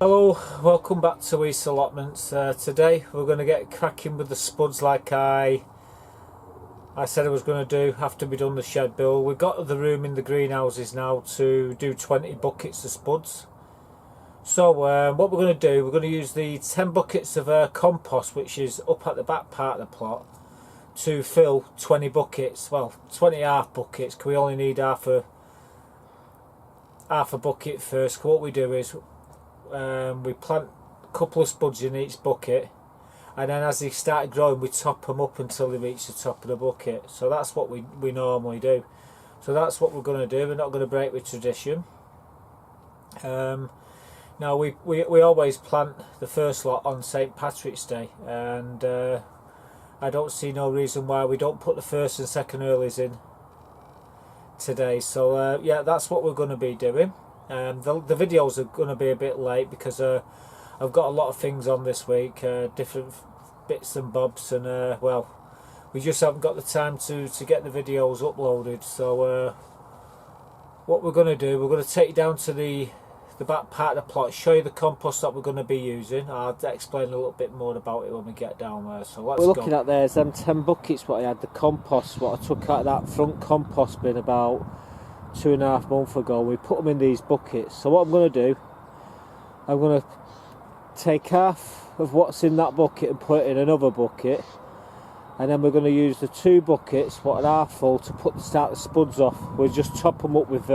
Hello, welcome back to Weaste Allotments. Today we're going to get cracking with the spuds like I said I was going to do after we done the shed build. We've got the room in the greenhouses now to do 20 buckets of spuds. So what we're going to do, we're going to use the 10 buckets of compost, which is up at the back part of the plot, to fill 20 buckets. Well, 20 half buckets, because we only need half a bucket first. What we do is we plant a couple of spuds in each bucket, and then as they start growing we top them up until they reach the top of the bucket. So that's what we normally do. So that's what we're going to do. We're not going to break with tradition. Now we always plant the first lot on St. Patrick's Day, and I don't see no reason why we don't put the first and second earlies in today. So yeah, that's what we're going to be doing. The videos are going to be a bit late because I've got a lot of things on this week, different bits and bobs, and well, we just haven't got the time to get the videos uploaded. So what we're going to do, we're going to take you down to the back part of the plot, show you the compost that we're going to be using. I'll explain a little bit more about it when we get down there. So let's go. We're looking at there's them 10 buckets what I had, the compost, what I took out of that front compost bin about 2.5 months ago. We put them in these buckets. So what I'm going to do, I'm going to take half of what's in that bucket and put it in another bucket, and then we're going to use the 2 buckets what are half full to start the spuds off. We'll just top them up with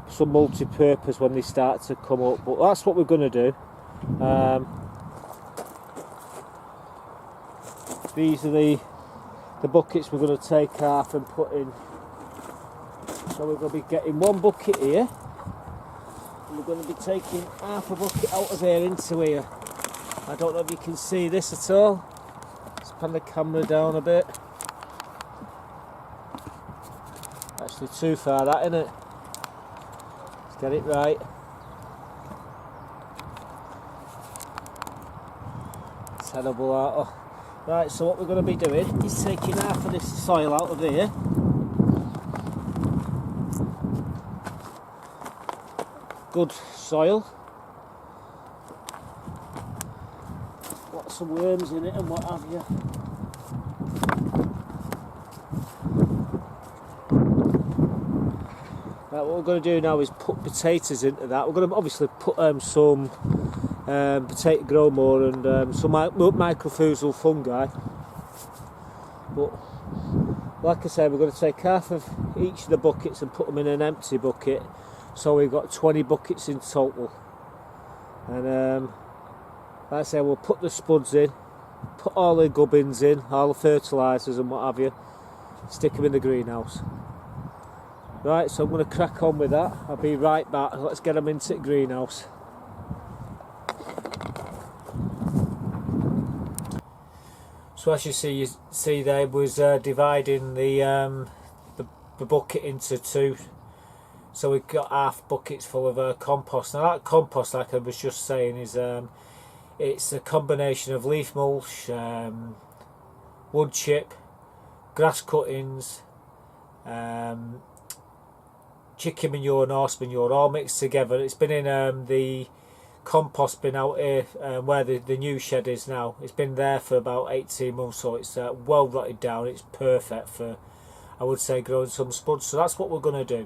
some multi-purpose when they start to come up, but that's what we're going to do. These are the buckets we're going to take half and put in. So we're going to be getting 1 bucket here, and we're going to be taking half a bucket out of here into here. I don't know if you can see this at all. Let's pan the camera down a bit. Actually too far that, isn't it? Let's get it right. Terrible that. Oh. Right, so what we're going to be doing is taking half of this soil out of here. Good soil, lots of worms in it and what have you. Right, what we're going to do now is put potatoes into that. We're going to obviously put some potato grow more and some microfusal fungi, but like I said, we're going to take half of each of the buckets and put them in an empty bucket. So we've got 20 buckets in total, and like I say, we'll put the spuds in, put all the gubbins in, all the fertilisers and what have you, stick them in the greenhouse. Right, so I'm going to crack on with that. I'll be right back. Let's get them into the greenhouse. So as you see there was dividing the bucket into 2. So we've got half buckets full of compost. Now that compost, like I was just saying, is it's a combination of leaf mulch, wood chip, grass cuttings, chicken manure and horse manure, all mixed together. It's been in the compost bin out here where the new shed is now. It's been there for about 18 months, so it's well rotted down. It's perfect for, I would say, growing some spuds. So that's what we're going to do.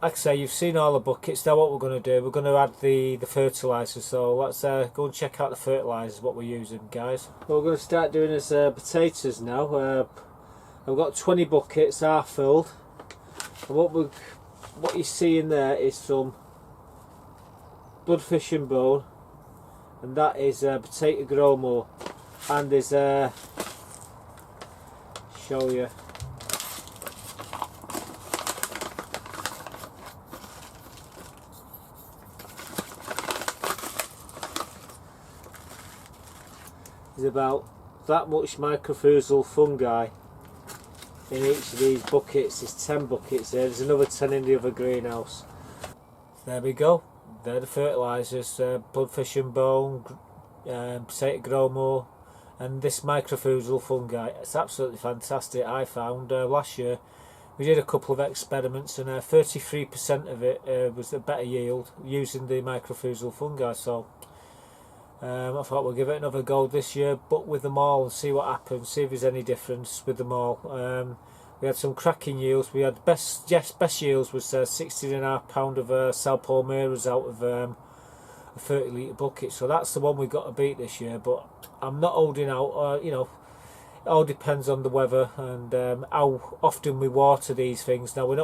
Like I say, you've seen all the buckets. Now what we're going to do, we're going to add the fertiliser. So let's go and check out the fertilisers, what we're using, guys. What we're going to start doing is potatoes now. I've got 20 buckets, half filled. And what you see in there is some bloodfish and bone, and that is potato grow more. And there's show you. There's about that much microfusal fungi in each of these buckets. There's 10 buckets there. There's another 10 in the other greenhouse. There we go. They're the fertilisers, bloodfish and bone, potato grow more, and this microfusal fungi. It's absolutely fantastic. I found last year we did a couple of experiments, and 33% of it was a better yield using the microfusal fungi. So I thought we'll give it another go this year, but with them all, and see what happens, see if there's any difference with them all. We had some cracking yields. We had best yields was 16.5 pound of Salpomeras out of a 30 litre bucket. So that's the one we got to beat this year. But I'm not holding out. You know, it all depends on the weather and how often we water these things. Now we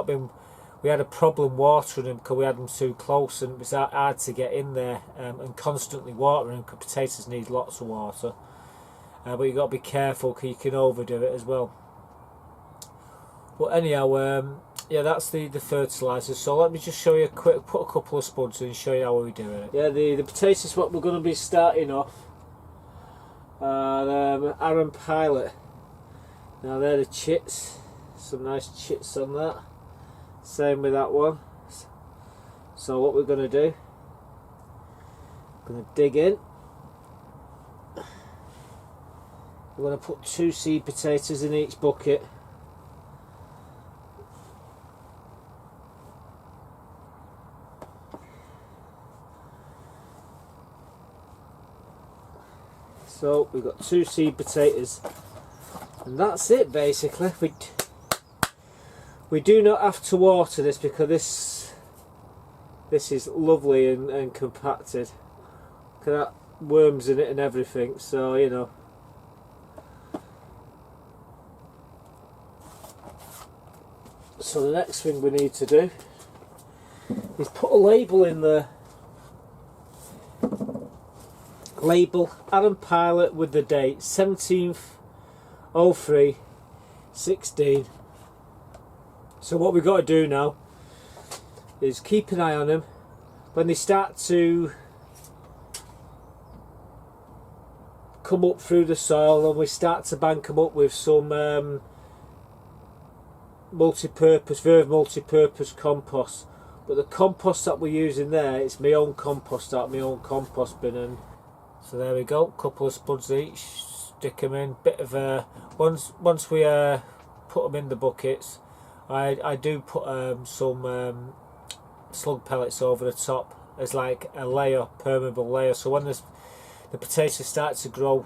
had a problem watering them because we had them too close, and it was hard to get in there and constantly watering, because potatoes need lots of water. But you got to be careful because you can overdo it as well. But anyhow, yeah, that's the fertiliser. So let me just show you put a couple of spuds in and show you how we're doing it. Yeah, the potatoes what we're going to be starting off. Aaron Pilot. Now they're the chits. Some nice chits on that. Same with that one. So what we're going to do, we're going to dig in. We're going to put 2 seed potatoes in each bucket. So we've got 2 seed potatoes, and that's it basically. We do not have to water this because this is lovely and compacted. Look at that, worms in it and everything, so you know. So the next thing we need to do is put a label in there. Label Aaron Pilot with the date 17/03/16. So what we've got to do now is keep an eye on them. When they start to come up through the soil, and we start to bank them up with some very multi-purpose compost. But the compost that we're using there, it's my own compost out of my own compost bin. And so there we go, couple of spuds each, stick them in. Bit of once we put them in the buckets, I do put some slug pellets over the top as like a layer, permeable layer. So when the potatoes start to grow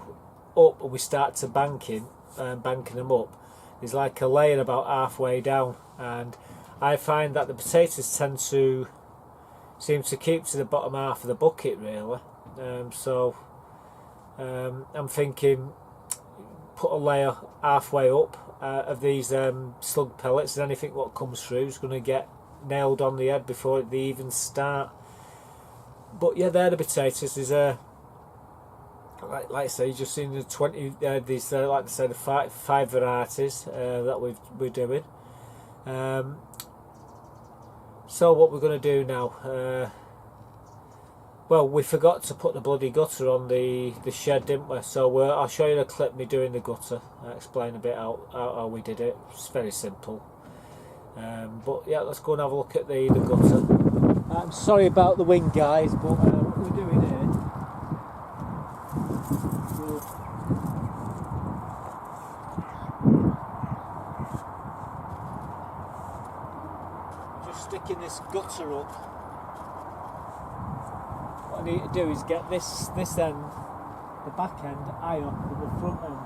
up and we start to banking them up, there's like a layer about halfway down, and I find that the potatoes seem to keep to the bottom half of the bucket really. So I'm thinking put a layer halfway up of these slug pellets, and anything what comes through is going to get nailed on the head before they even start. But yeah, they're the potatoes. There's like I say, you've just seen the 20 these like I said, the five varieties that we're doing. So what we're going to do now, well, we forgot to put the bloody gutter on the shed, didn't we? So I'll show you a clip me doing the gutter. I'll explain a bit how we did it. It's very simple. But yeah, let's go and have a look at the gutter. I'm sorry about the wind, guys, but what we're doing here, we're just sticking this gutter up. What I need to do is get this end, the back end, higher than the front end.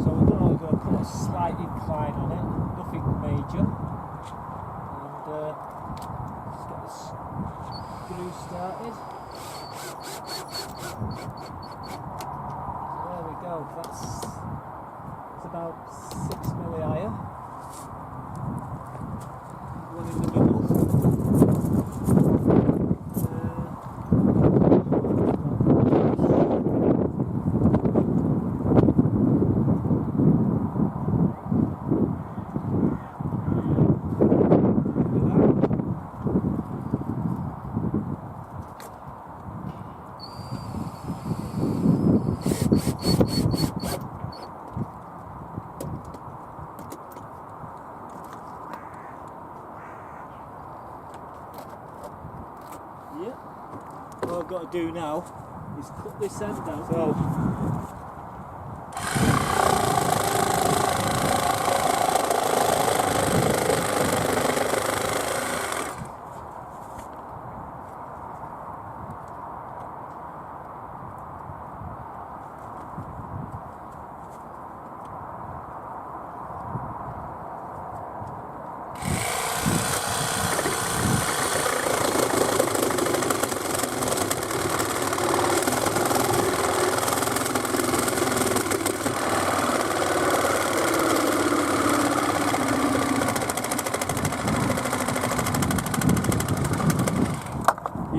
So we're only going to put a slight incline on it, nothing major. And let's get the screw started. There we go, that's about 6 mm higher. One in the middle. All I've got to do now is cut this end out. So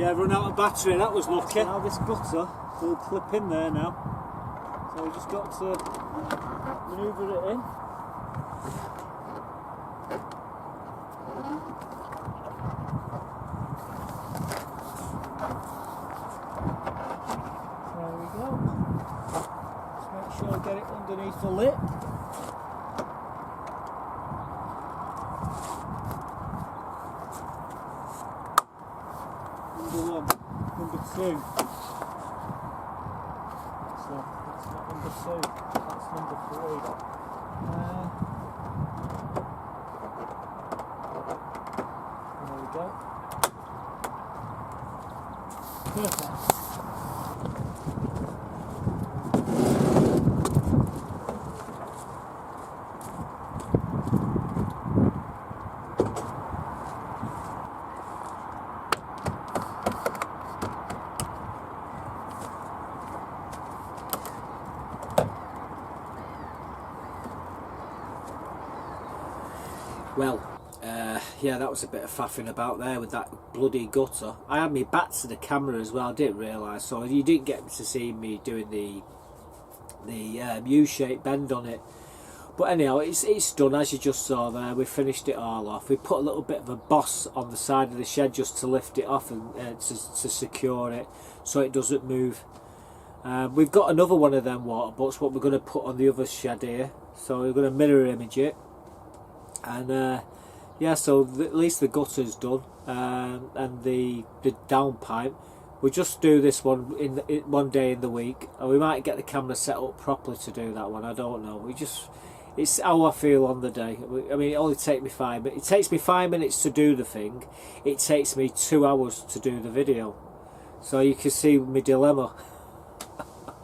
Yeah, run out of battery, that was lucky. Now this gutter will clip in there now. So we just got to manoeuvre it in. There we go. Just make sure I get it underneath the lip. Number 1, number 2. So that's not number 2, that's number 3. There we go. Perfect. Well, yeah, that was a bit of faffing about there with that bloody gutter. I had my back to the camera as well, I didn't realise, so you didn't get to see me doing the U-shaped bend on it. But anyhow, it's done, as you just saw there. We finished it all off. We put a little bit of a boss on the side of the shed just to lift it off and to secure it so it doesn't move. We've got another one of them water butts, what we're going to put on the other shed here. So we're going to mirror image it. And yeah, so at least the gutter's done, and the downpipe. We'll just do this one one day in the week, and we might get the camera set up properly to do that one. I don't know. It's how I feel on the day. I mean, it only takes me 5 minutes. It takes me 5 minutes to do the thing. It takes me 2 hours to do the video. So you can see my dilemma.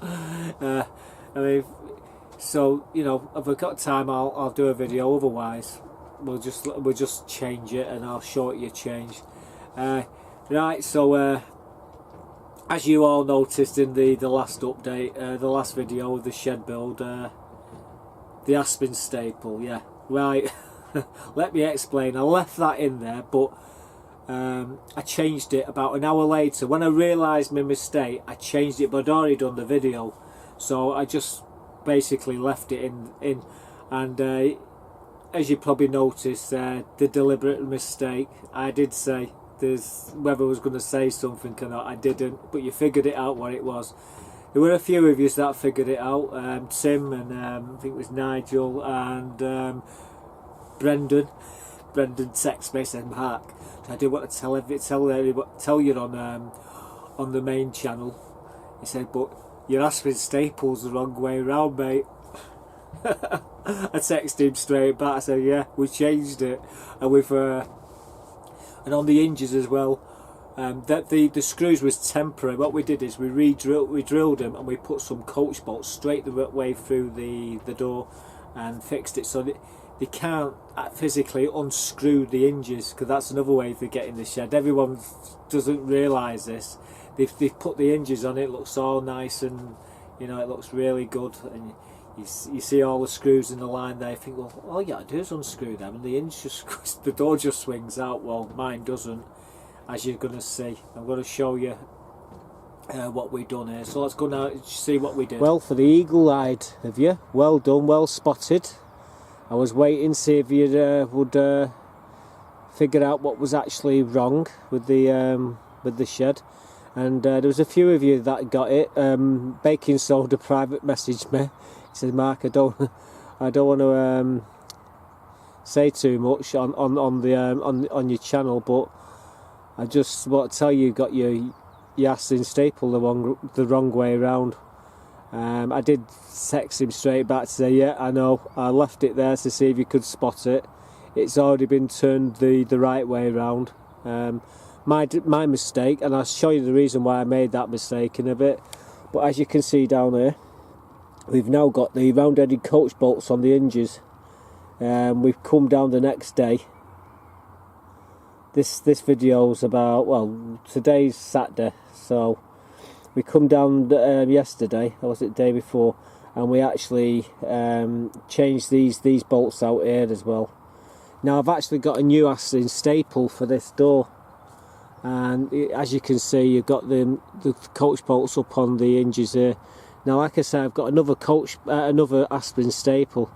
I mean, so you know, if I've got time, I'll do a video. Otherwise, we'll just change it, and I'll show it you change. Right, so as you all noticed in the last update, the last video of the shed build, the aspen staple, yeah, right. Let me explain. I left that in there, but I changed it about an hour later. When I realised my mistake, I changed it, but I'd already done the video, so I just basically left it in and as you probably noticed, the deliberate mistake. I did say whether I was going to say something or not. I didn't, but you figured it out what it was. There were a few of you that figured it out. Tim and I think it was Nigel and Brendan. Brendan texted me, said, "Mark, I do want to tell you on the main channel." He said, "But your aspen staple's the wrong way around, mate." I texted him straight back. I said, "Yeah, we changed it, and we've and on the hinges as well. That the screws was temporary. What we did is we drilled them, and we put some coach bolts straight the way through the door, and fixed it so that they can't physically unscrew the hinges, because that's another way they get in the shed. Everyone doesn't realise this. They've put the hinges on. It looks all nice, and you know, it looks really good, and you see all the screws in the line there. You think, well, all you gotta do is unscrew them, and the hinge just the door just swings out. Well, mine doesn't, as you're gonna see. I'm gonna show you what we've done here. So let's go now and see what we did. Well, for the eagle-eyed of you, well done, well spotted. I was waiting to see if you would figure out what was actually wrong with the shed, and there was a few of you that got it. Baking Soda private messaged me. He said, "Mark, I don't want to say too much on your channel, but I just want to tell you got your aspen staple the wrong way around." I did text him straight back to say, "Yeah, I know. I left it there to see if you could spot it. It's already been turned the right way around. My mistake, and I'll show you the reason why I made that mistake in a bit. But as you can see down here, we've now got the round-headed coach bolts on the hinges. We've come down the next day. This video's about, well, today's Saturday, so we come down yesterday, or was it the day before, and we actually changed these bolts out here as well. Now I've actually got a new aspen staple for this door. and as you can see, you've got the coach bolts up on the hinges here. Now, like I say, I've got another aspirin staple.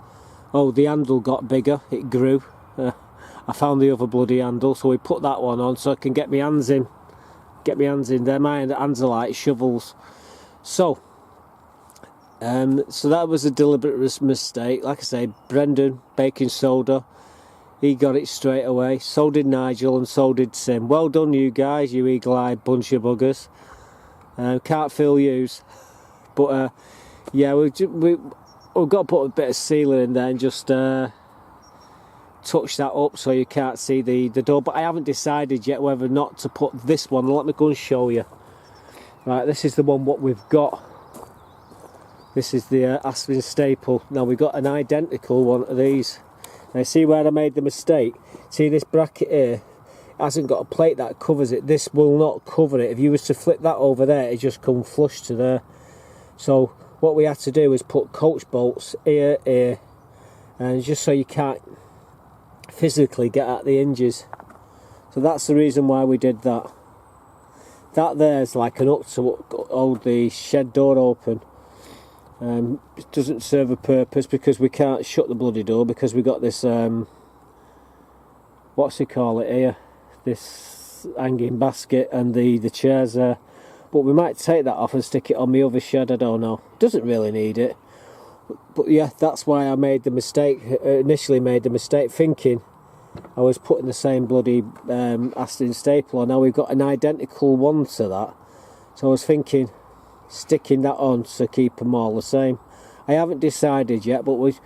Oh, the handle got bigger, it grew. I found the other bloody handle, so we put that one on so I can get my hands in. There, my hands are like shovels. So that was a deliberate mistake. Like I say, Brendan, baking soda, he got it straight away. So did Nigel, and so did Sim. Well done, you guys, you eagle-eyed bunch of buggers. Can't feel yous. But yeah, we've got to put a bit of sealer in there and just touch that up so you can't see the door. But I haven't decided yet whether or not to put this one. Let me go and show you. Right, this is the one what we've got. This is the aspirin staple. Now we've got an identical one of these. Now see where I made the mistake? See this bracket here? It hasn't got a plate that covers it. This will not cover it. If you was to flip that over there, it just come flush to there. So what we had to do is put coach bolts here, and just so you can't physically get at the hinges. So that's the reason why we did that. That there's like an hook to hold the shed door open. It doesn't serve a purpose because we can't shut the bloody door because we got this what's it call it here, this hanging basket and the chairs there. But we might take that off and stick it on the other shed, I don't know. Doesn't really need it. But yeah, that's why I made the mistake, initially made the mistake, thinking I was putting the same bloody aspirin staple on. Now we've got an identical one to that. So I was thinking, sticking that on to keep them all the same. I haven't decided yet, but like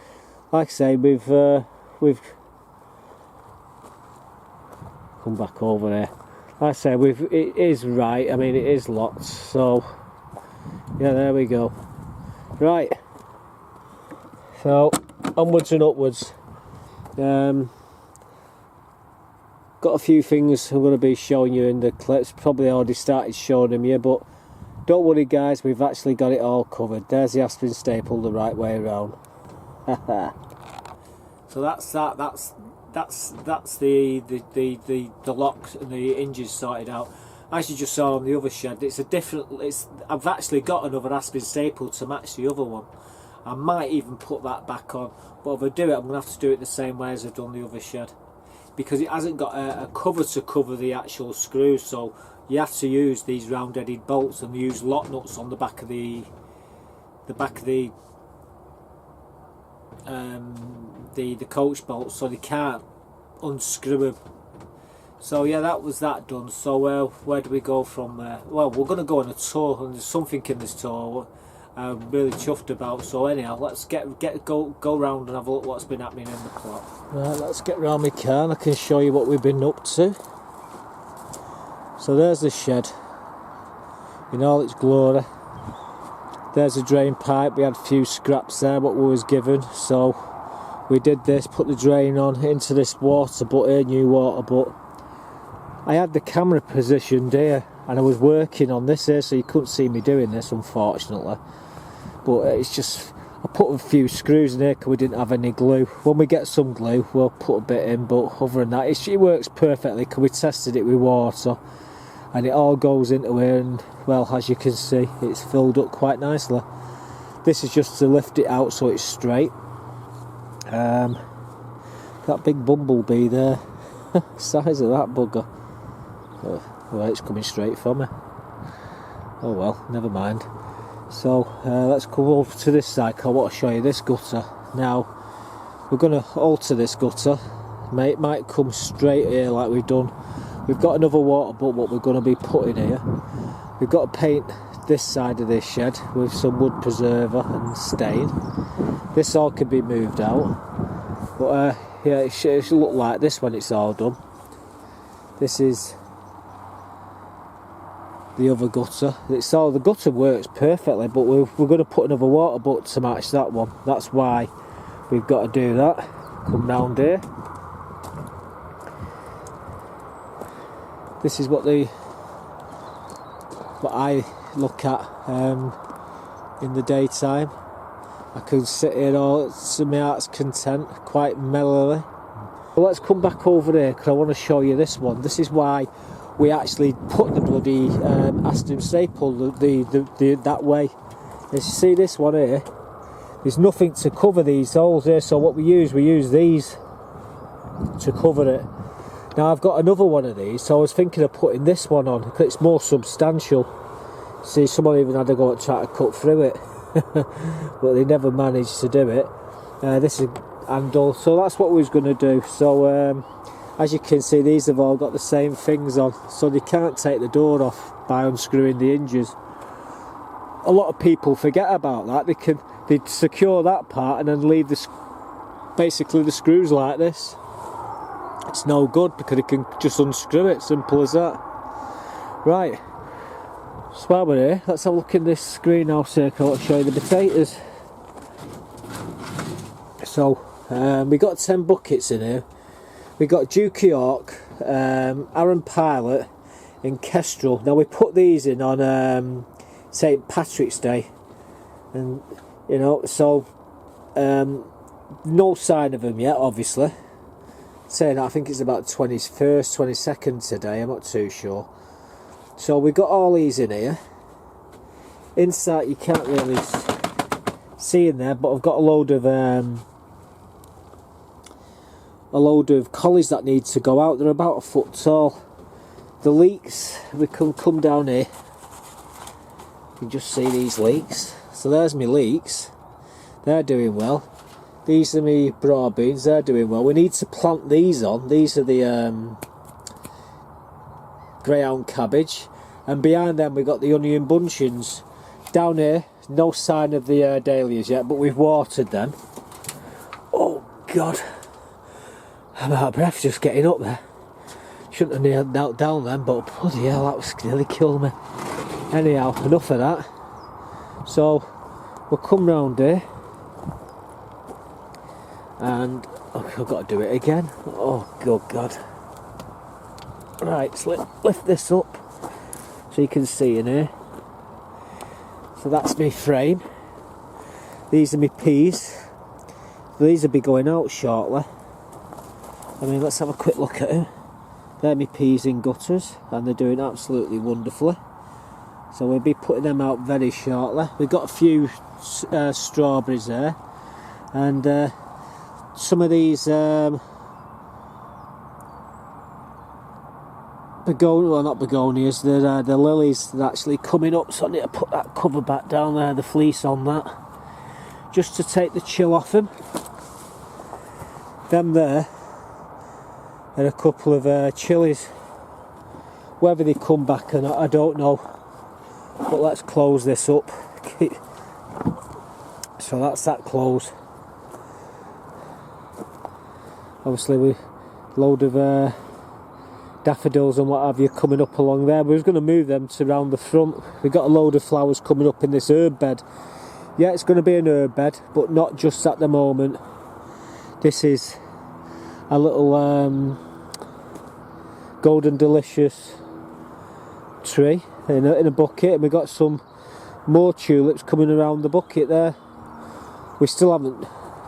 I say, we've come back over there. Like I say, it is right. I mean, it is locked. So yeah, there we go. Right. So onwards and upwards. Got a few things I'm going to be showing you in the clips. Probably already started showing them, yeah, but don't worry, guys. We've actually got it all covered. There's the aspirin staple the right way around. So that's that. That's the locks and the hinges sorted out. As you just saw on the other shed, I've actually got another aspirin staple to match the other one. I might even put that back on, but if I do it, I'm going to have to do it the same way as I've done the other shed, because it hasn't got a cover to cover the actual screws. So you have to use these round-headed bolts and use lock nuts on the back of the coach bolts, so they can't unscrew them. So yeah, that was that done. So where do we go from there? Well, we're going to go on a tour, and there's something in this tour I'm really chuffed about. So anyhow, let's go round and have a look what's been happening in the plot. Right, let's get round my car and I can show you what we've been up to. So there's the shed in all its glory. There's a drain pipe. We had a few scraps there what we was given, so we did this, put the drain on into this water butt here, new water butt. I had the camera positioned here and I was working on this here, so you couldn't see me doing this, unfortunately. But it's just, I put a few screws in here because we didn't have any glue. When we get some glue, we'll put a bit in, but other than that, it works perfectly because we tested it with water. And it all goes into here, and well, as you can see, it's filled up quite nicely. This is just to lift it out so it's straight. That big bumblebee there, size of that bugger. Oh, well, it's coming straight for me. Oh well, never mind. So let's go over to this side. I want to show you this gutter. Now we're going to alter this gutter. It might come straight here like we've done. We've got another water butt what we're going to be putting here. We've got to paint this side of this shed with some wood preserver and stain. This all can be moved out, but yeah, it should look like this when it's all done. This is the other gutter. The gutter works perfectly, but we're going to put another water butt to match that one. That's why we've got to do that. Come round here. This is what I look at in the daytime. I could sit here all to my heart's content, quite mellowly. But let's come back over here because I want to show you this one. This is why we actually put the bloody aston staple that way. As you see this one here, there's nothing to cover these holes here, so what we use these to cover it. Now I've got another one of these, so I was thinking of putting this one on because it's more substantial. See, someone even had to go and try to cut through it, but they never managed to do it. This is handle, so that's what we was going to do. So as you can see, these have all got the same things on, so they can't take the door off by unscrewing the hinges. A lot of people forget about that. They secure that part and then leave basically the screws like this. It's no good because they can just unscrew it, simple as that. Right, so while we're here, let's have a look in this greenhouse circle to show you the potatoes. So we got 10 buckets in here. We got Duke York, Arran Pilot and Kestrel. Now we put these in on St. Patrick's Day, and you know, so no sign of them yet, obviously. Saying that, I think it's about 21st, 22nd today, I'm not too sure. So we got all these in here. Inside you can't really see in there, but I've got a load of collies that need to go out. They're about a foot tall. The leeks, we can come down here. You can just see these leeks. So there's my leeks. They're doing well. These are my broad beans. They're doing well. We need to plant these on. These are the greyhound cabbage. And behind them we got the onion bunchings. Down here, no sign of the dahlias yet, but we've watered them. Oh God, I'm out of breath just getting up there. Shouldn't have knelt down then, but bloody hell, that was nearly killed me. Anyhow, enough of that. So we'll come round here, and I've got to do it again. Oh good God. Right, so lift this up so you can see in here. So that's my frame. These are my peas. These will be going out shortly. I mean, let's have a quick look at them. They're my peas in gutters, and they're doing absolutely wonderfully. So we'll be putting them out very shortly. We've got a few strawberries there, and some of these not begonias, they're lilies. They're actually coming up, so I need to put that cover back down there, the fleece on that, just to take the chill off them. Them there and a couple of chilies. Whether they come back or not, I don't know, but let's close this up. So that's that closed. Obviously we load of daffodils and what have you coming up along there. We was going to move them to round the front. We've got a load of flowers coming up in this herb bed. Yeah, it's going to be an herb bed, but not just at the moment. This is a little golden delicious tree in a bucket, and we've got some more tulips coming around the bucket there. We still haven't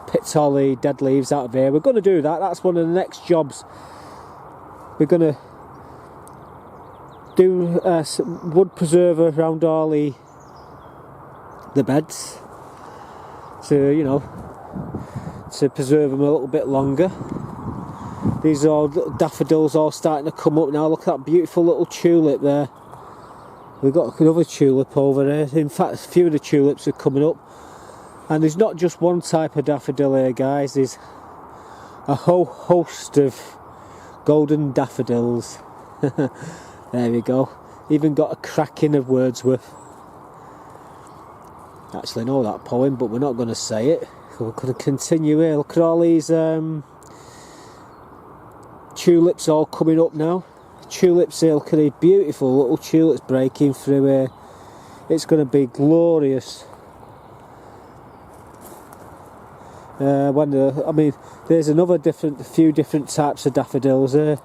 picked all the dead leaves out of here. We're going to do that. That's one of the next jobs. We're going to do some wood preserver around all the beds to, you know, to preserve them a little bit longer. These are little daffodils all starting to come up now. Look at that beautiful little tulip there. We've got another tulip over there. In fact, a few of the tulips are coming up. And there's not just one type of daffodil here, guys. There's a whole host of golden daffodils. There we go. Even got a cracking of Wordsworth. Actually know that poem, but we're not going to say it. We're going to continue here. Look at all these tulips all coming up now. Tulips here, look at these beautiful little tulips breaking through here. It's going to be glorious. I mean, there's a few different types of daffodils here.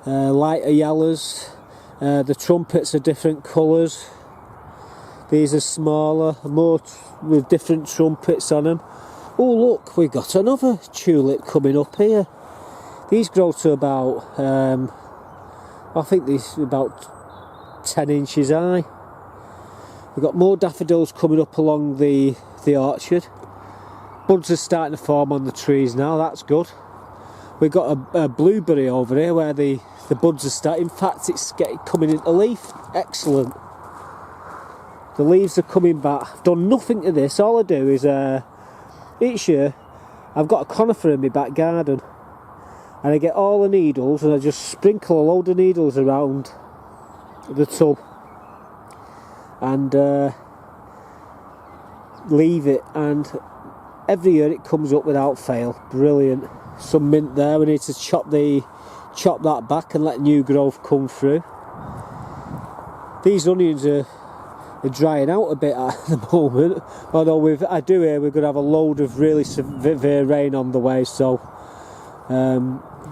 Lighter yellows. The trumpets are different colours. These are smaller, more with different trumpets on them. Oh look, we've got another tulip coming up here. These grow to about, I think these are about 10 inches high. We've got more daffodils coming up along the orchard. Buds are starting to form on the trees now, that's good. We've got a blueberry over here where the buds are starting. In fact, it's coming into leaf. Excellent. The leaves are coming back. I've done nothing to this. All I do is each year I've got a conifer in my back garden, and I get all the needles and I just sprinkle a load of needles around the tub and leave it, and every year it comes up without fail. Brilliant. Some mint there. We need to chop that back and let new growth come through. These onions are drying out a bit at the moment, although I do hear we're going to have a load of really severe rain on the way, so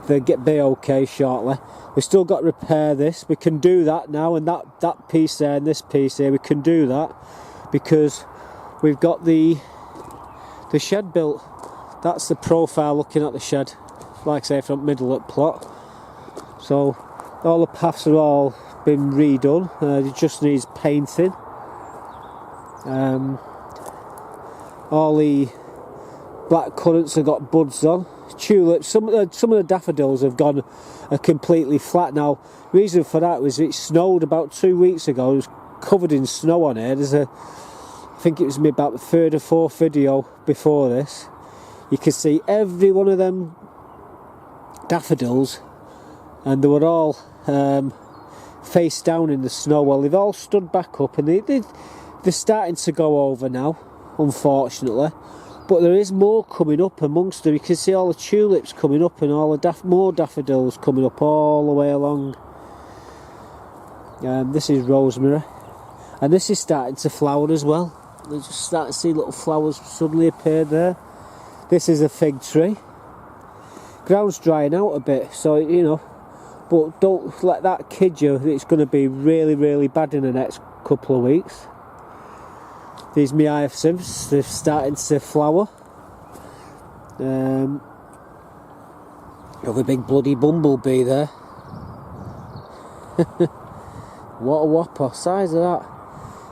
they'll be okay shortly. We've still got to repair this. We can do that now, and that piece there and this piece here, we can do that because we've got the shed built. That's the profile looking at the shed, like I say, from middle up plot. So all the paths are all been redone. It just needs painting. All the black currants have got buds on. Tulips, some of the daffodils are completely flat now. The reason for that was it snowed about 2 weeks ago. It was covered in snow on here. I think it was about the third or fourth video before this. You can see every one of them daffodils, and they were all face down in the snow. Well, they've all stood back up, and they're starting to go over now, unfortunately. But there is more coming up amongst them. You can see all the tulips coming up, and all the more daffodils coming up all the way along. This is rosemary, and this is starting to flower as well. They just start to see little flowers suddenly appear there. This is a fig tree. Ground's drying out a bit, so you know, but don't let that kid you. It's going to be really, really bad in the next couple of weeks. These me hyacinths, they're starting to flower. Got a big bloody bumblebee there. What a whopper, size of that.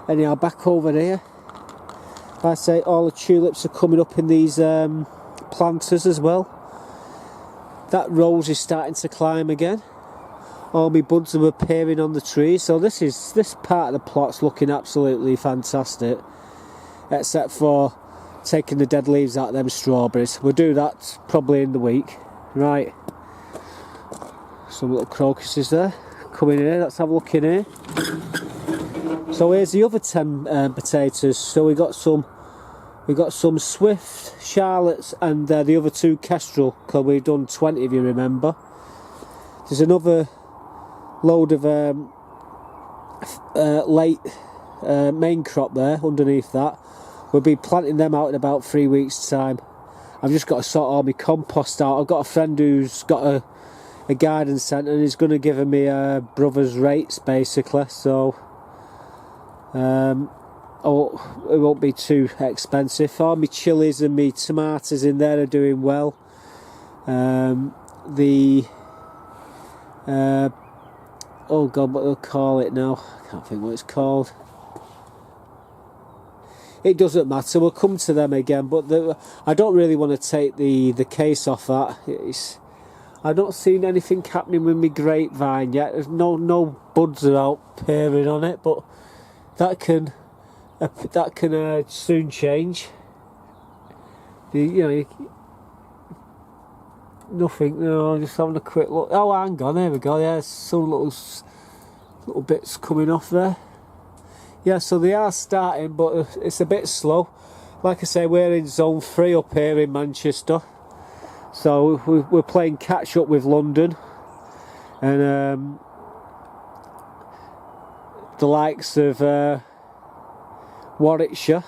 Anyhow, back over here. Like I say, all the tulips are coming up in these planters as well. That rose is starting to climb again. All my buds are appearing on the trees, so this part of the plot's looking absolutely fantastic, except for taking the dead leaves out of them strawberries. We'll do that probably in the week. Right, some little crocuses there coming in here. Let's have a look in here. So here's the other 10 potatoes. So we got some Swift, Charlottes, and the other 2 Kestrel, because we've done 20 if you remember. There's another load of late main crop there underneath that. We'll be planting them out in about 3 weeks' time. I've just got to sort all my compost out. I've got a friend who's got a garden centre, and he's going to give me brother's rates basically, so it won't be too expensive. All my chilies and my tomatoes in there are doing well. Oh god, what they'll call it now, I can't think what it's called. It doesn't matter, we'll come to them again, but I don't really want to take the case off that. I've not seen anything happening with my grapevine yet. There's no buds are out appearing on it, but that can soon change. Nothing. No, just having a quick look. Oh, hang on, there we go. Yeah, some little bits coming off there. Yeah, so they are starting, but it's a bit slow. Like I say, we're in zone 3 up here in Manchester, so we're playing catch up with London and the likes of Warwickshire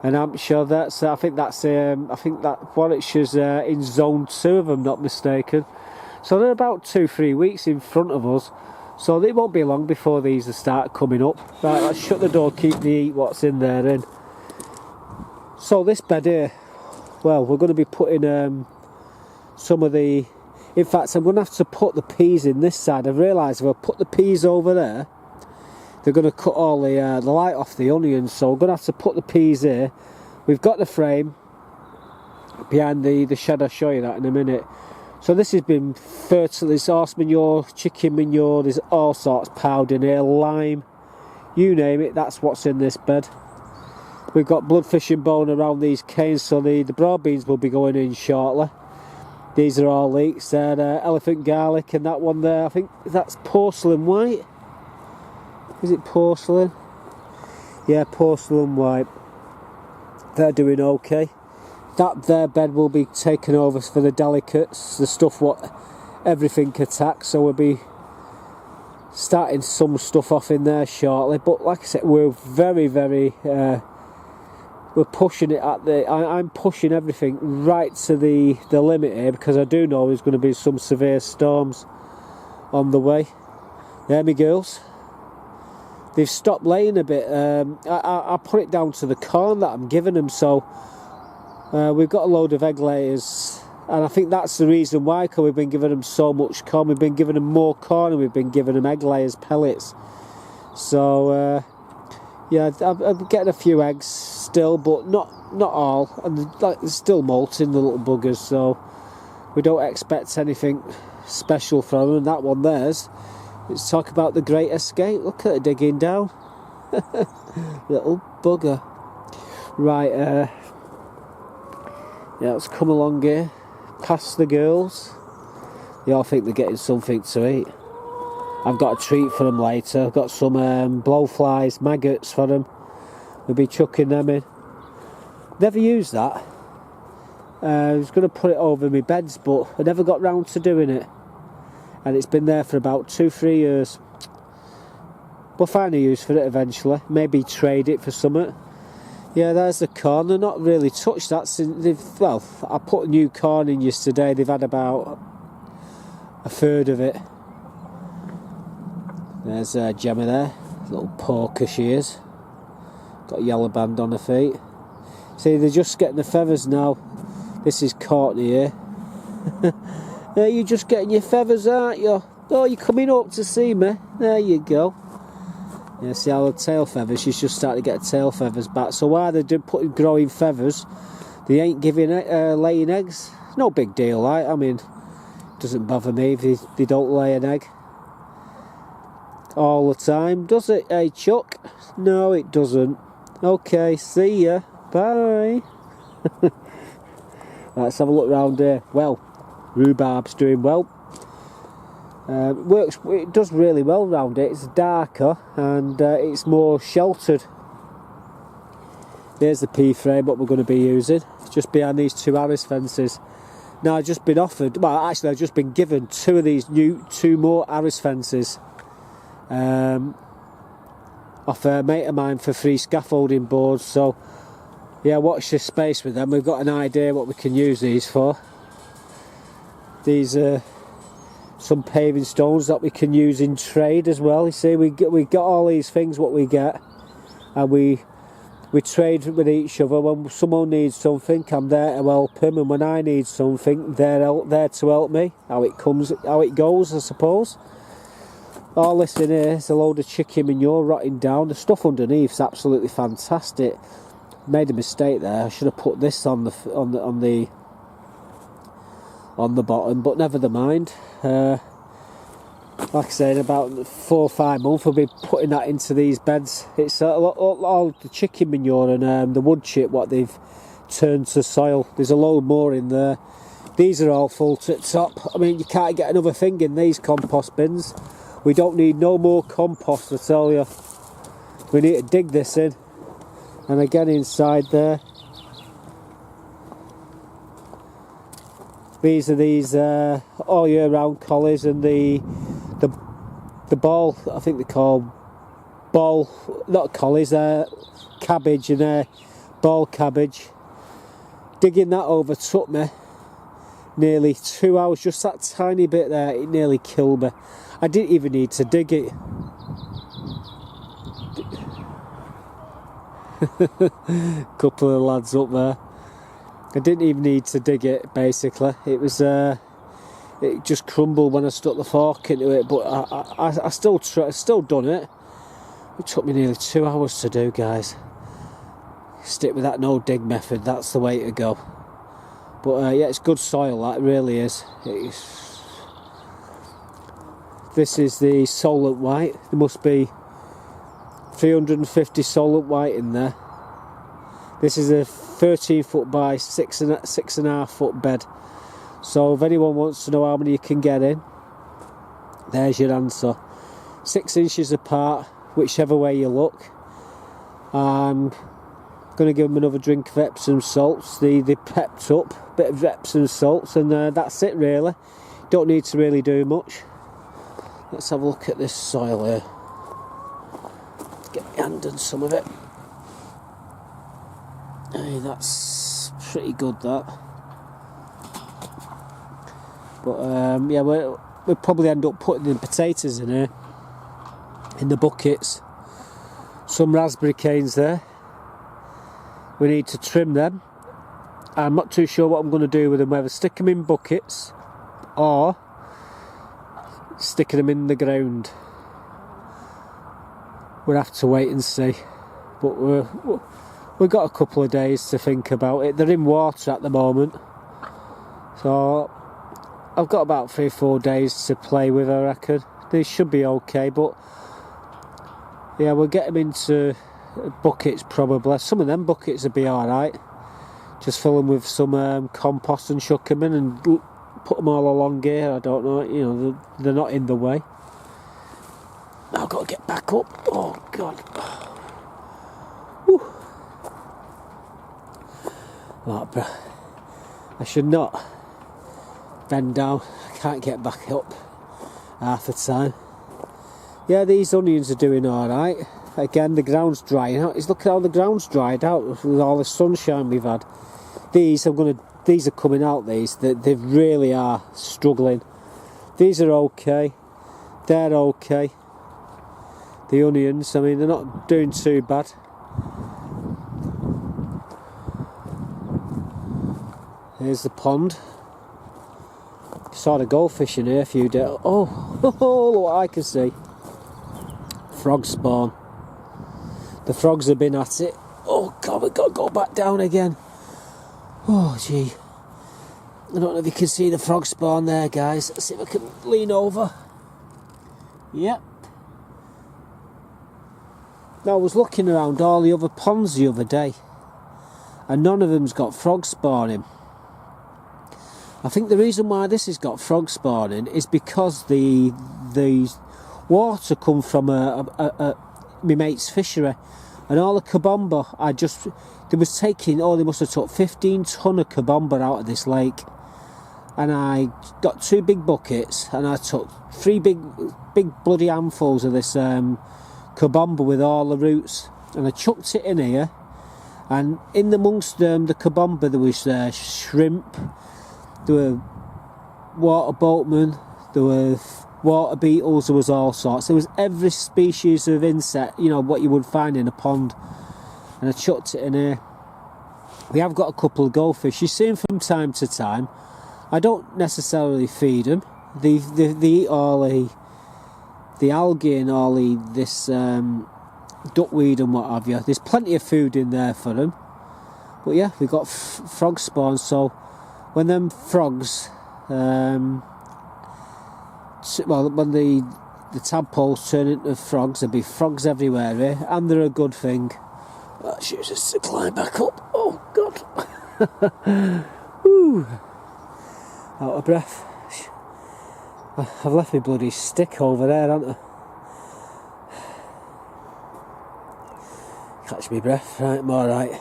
and Hampshire. I think that Warwickshire's in zone 2 if I'm not mistaken. So they're about 2-3 weeks in front of us. So it won't be long before these will start coming up. Right, let's shut the door, keep the what's in there in. So this bed here, well, we're going to be putting some of the In fact, I'm going to have to put the peas in this side. I've realised if I put the peas over there, they're going to cut all the light off the onions, so I'm going to have to put the peas here. We've got the frame behind the shed. I'll show you that in a minute. So this has been fertilized, horse manure, chicken manure, there's all sorts piled in here, lime, you name it, that's what's in this bed. We've got bloodfish and bone around these canes, so the broad beans will be going in shortly. These are all leeks, they're elephant garlic, and that one there, I think that's porcelain white. Is it porcelain? Yeah, porcelain white. They're doing okay. That their bed will be taken over for the delicates, the stuff what everything attacks, so we'll be starting some stuff off in there shortly. But like I said, we're very, we're pushing it at the, I'm pushing everything right to the limit here, because I do know there's going to be some severe storms on the way. There me girls. They've stopped laying a bit. I put it down to the corn that I'm giving them, so we've got a load of egg layers, and I think that's the reason why, because we've been giving them so much corn. We've been giving them more corn and we've been giving them egg layers, pellets. So yeah, I'm getting a few eggs still, but not all, and they're still molting, the little buggers, so we don't expect anything special from them. And that one there's, let's talk about the Great Escape. Look at it digging down. Little bugger. Right, yeah, let's come along here, past the girls. They all think they're getting something to eat. I've got a treat for them later. I've got some blowflies, maggots for them. We'll be chucking them in. Never used that. I was going to put it over my beds, but I never got round to doing it. And it's been there for about 2-3 years. We'll find a use for it eventually. Maybe trade it for something. Yeah, there's the corn. They're not really touched that since well, I put new corn in yesterday. They've had about a third of it. There's Gemma there, little porker she is. Got a yellow band on her feet. See, they're just getting the feathers now. This is Courtney here. You're just getting your feathers, aren't you? Oh, you're coming up to see me. There you go. Yeah, see how the tail feathers, she's just starting to get tail feathers back. So while they're growing feathers, they ain't giving laying eggs. No big deal, right? I mean, it doesn't bother me if they don't lay an egg all the time, does it? Hey, Chuck? No, it doesn't. Okay, see ya. Bye. Right, let's have a look around here. Well, rhubarb's doing well. It does really well around it. It's darker and it's more sheltered. There's the pea frame, what we're going to be using, just behind these 2 Harris fences. Now I've just been offered, well actually I've just been given 2 of these 2 more Harris fences off a mate of mine for free scaffolding boards. So yeah, watch this space with them. We've got an idea what we can use these for. These are some paving stones that we can use in trade as well. You see, we got all these things what we get, and we trade with each other. When someone needs something, I'm there to help him, and when I need something, they're there to help me. How it goes, I suppose. All this in here is a load of chicken manure rotting down. The stuff underneath is absolutely fantastic. Made a mistake there. I should have put this on the bottom, but never mind. Like I say, in about 4 or 5 months we'll be putting that into these beds. It's all the chicken manure and the wood chip what they've turned to soil. There's a load more in there. These are all full to the top. I mean, you can't get another thing in these compost bins. We don't need no more compost, I tell you. We need to dig this in. And again inside there, these are all year round collies, and the ball, I think they're called ball, not collies, cabbage and ball cabbage. Digging that over took me nearly 2 hours, just that tiny bit there, it nearly killed me. I didn't even need to dig it. Couple of lads up there. I didn't even need to dig it, basically. It was it just crumbled when I stuck the fork into it, but I still done it. It took me nearly 2 hours to do, guys. Stick with that no dig method, that's the way to go. But yeah, it's good soil, that really is. This is the solent white. There must be 350 solent white in there. This is a 13 foot by 6.5 foot bed. So if anyone wants to know how many you can get in, there's your answer. 6 inches apart, whichever way you look. I'm going to give them another drink of Epsom salts. They pepped up, bit of Epsom salts, and that's it really. Don't need to really do much. Let's have a look at this soil here. Get my hand in some of it. Hey, that's pretty good, that. But yeah, we'll probably end up putting the potatoes in here, in the buckets. Some raspberry canes there. We need to trim them. I'm not too sure what I'm going to do with them, whether stick them in buckets or sticking them in the ground. We'll have to wait and see. But we've got a couple of days to think about it. They're in water at the moment, so I've got about 3 or 4 days to play with, I reckon. They should be okay, but yeah, we'll get them into buckets probably. Some of them buckets will be alright. Just fill them with some compost and chuck them in and put them all along here. I don't know, you know, they're not in the way. I've got to get back up. Oh God. Whew. Right, I should not bend down. I can't get back up half the time. Yeah, these onions are doing alright. Again, the ground's drying out. Look at how the ground's dried out with all the sunshine we've had. These are coming out. They really are struggling. These are okay. They're okay. The onions, I mean, they're not doing too bad. Here's the pond. Saw the goldfish in here a few days. Oh, look what I can see. Frog spawn. The frogs have been at it. Oh God, we've got to go back down again. Oh gee. I don't know if you can see the frog spawn there, guys. Let's see if I can lean over. Yep. Now I was looking around all the other ponds the other day, and none of them's got frog spawning. I think the reason why this has got frog spawning is because the water come from my mate's fishery, and all the kabomba they must have took 15 tonne of kabomba out of this lake, and I got 2 big buckets and I took 3 big bloody handfuls of this kabomba with all the roots, and I chucked it in here, and in amongst the kabomba there was shrimp, there were water boatmen, there were water beetles, there was all sorts. There was every species of insect, you know, what you would find in a pond, and I chucked it in here. We have got a couple of goldfish. You see them from time to time. I don't necessarily feed them. They eat all the algae and all this duckweed and what have you. There's plenty of food in there for them. But yeah, we've got frog spawn, so when them frogs, when the tadpoles turn into frogs, there'll be frogs everywhere here, and they're a good thing. That shoots us to climb back up. Oh God. Woo. Out of breath. I've left my bloody stick over there, haven't I? Catch me breath. Right, I'm alright.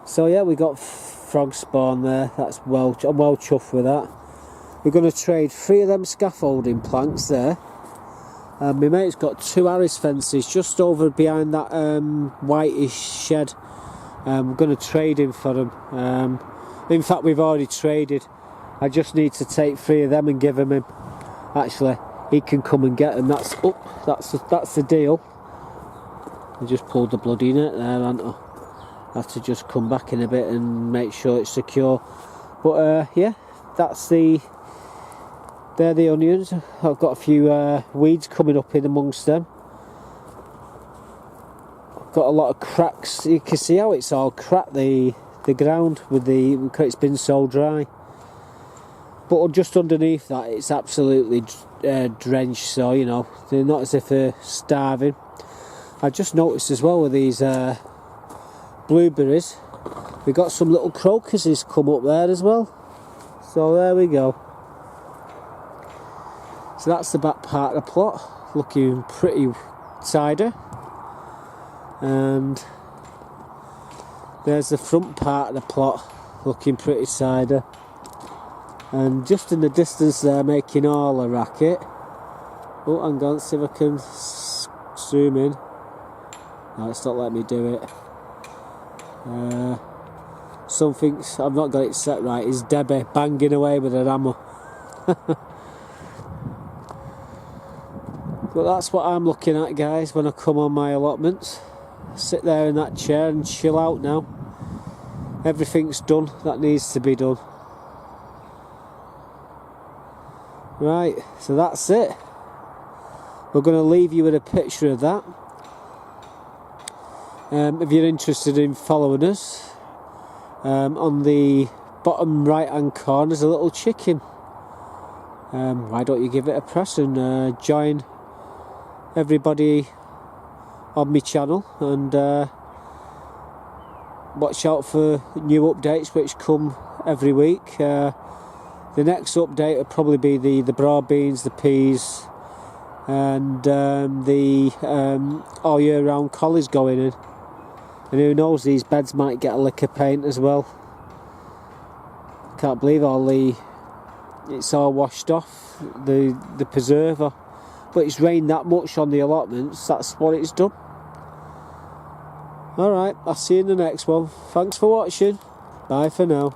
So yeah, we got frog spawn there. I'm well chuffed with that. We're going to trade 3 of them scaffolding planks there. My mate's got 2 Harris fences just over behind that whitish shed. We're going to trade him for them. In fact, we've already traded. I just need to take 3 of them and give him. Actually, he can come and get them. That's the deal. I just pulled the bloody net there, haven't I? I have to just come back in a bit and make sure it's secure. But yeah, that's the They're the onions. I've got a few weeds coming up in amongst them. I've got a lot of cracks. You can see how it's all cracked, the ground, because it's been so dry. But just underneath that, it's absolutely drenched, so you know, they're not as if they're starving. I just noticed as well with these blueberries, we got some little crocuses come up there as well. So there we go. So that's the back part of the plot, looking pretty tidy. And there's the front part of the plot, looking pretty tidy. And just in the distance there, making all a racket. Oh, hang on, see if I can zoom in. No, it's not letting me do it. Something, I've not got it set right, is Debbie banging away with her hammer. But that's what I'm looking at, guys, when I come on my allotments. Sit there in that chair and chill out now. Everything's done that needs to be done. Right, so that's it. We're going to leave you with a picture of that. If you're interested in following us, on the bottom right hand corner is a little chicken. Why don't you give it a press and join everybody on my channel, and watch out for new updates which come every week. The next update will probably be the broad beans, the peas, and the all year round collies going in. And who knows, these beds might get a lick of paint as well. Can't believe it's all washed off, the preserver. But it's rained that much on the allotments, that's what it's done. Alright, I'll see you in the next one. Thanks for watching. Bye for now.